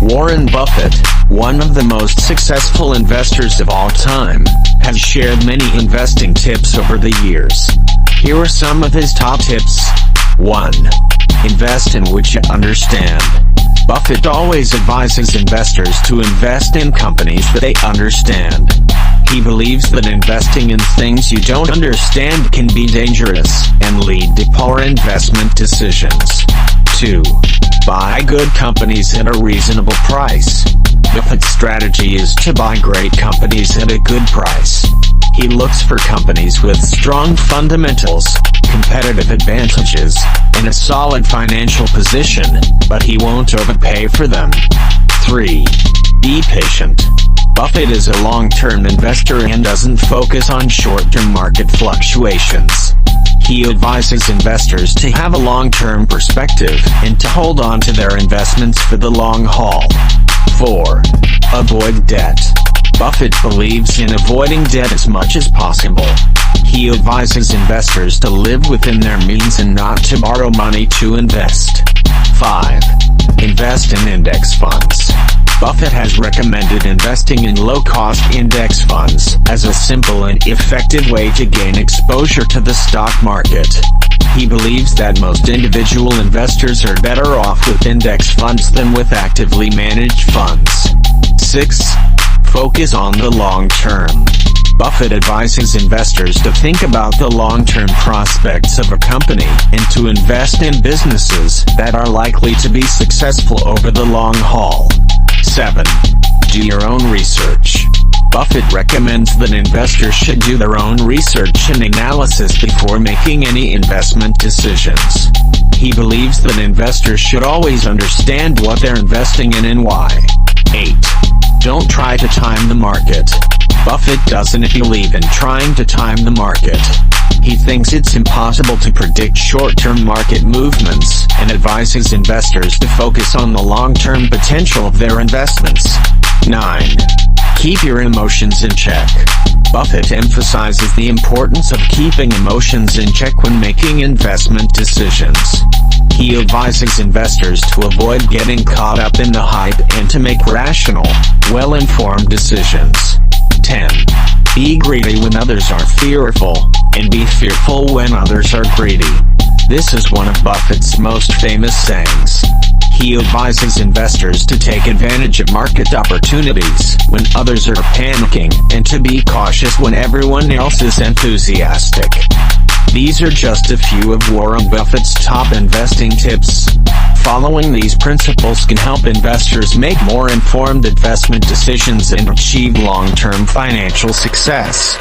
Warren Buffett, one of the most successful investors of all time, has shared many investing tips over the years. Here are some of his top tips. 1. Invest in what you understand. Buffett always advises investors to invest in companies that they understand. He believes that investing in things you don't understand can be dangerous and lead to poor investment decisions. 2. Buy good companies at a reasonable price. Buffett's strategy is to buy great companies at a good price. He looks for companies with strong fundamentals, competitive advantages, and a solid financial position, but he won't overpay for them. 3. Be patient. Buffett is a long-term investor and doesn't focus on short-term market fluctuations. He advises investors to have a long-term perspective and to hold on to their investments for the long haul. 4. Avoid debt. Buffett believes in avoiding debt as much as possible. He advises investors to live within their means and not to borrow money to invest. 5. Invest in index funds. Buffett has recommended investing in low-cost index funds as a simple and effective way to gain exposure to the stock market. He believes that most individual investors are better off with index funds than with actively managed funds. 6. Focus on the long term. Buffett advises investors to think about the long-term prospects of a company and to invest in businesses that are likely to be successful over the long haul. 7. Do your own research. Buffett recommends that investors should do their own research and analysis before making any investment decisions. He believes that investors should always understand what they're investing in and why. 8. Don't try to time the market. Buffett doesn't believe in trying to time the market. He thinks it's impossible to predict short-term market movements and advises investors to focus on the long-term potential of their investments. 9. Keep your emotions in check. Buffett emphasizes the importance of keeping emotions in check when making investment decisions. He advises investors to avoid getting caught up in the hype and to make rational, well-informed decisions. 10. Be greedy when others are fearful, and be fearful when others are greedy. This is one of Buffett's most famous sayings. He advises investors to take advantage of market opportunities when others are panicking and to be cautious when everyone else is enthusiastic. These are just a few of Warren Buffett's top investing tips. Following these principles can help investors make more informed investment decisions and achieve long-term financial success.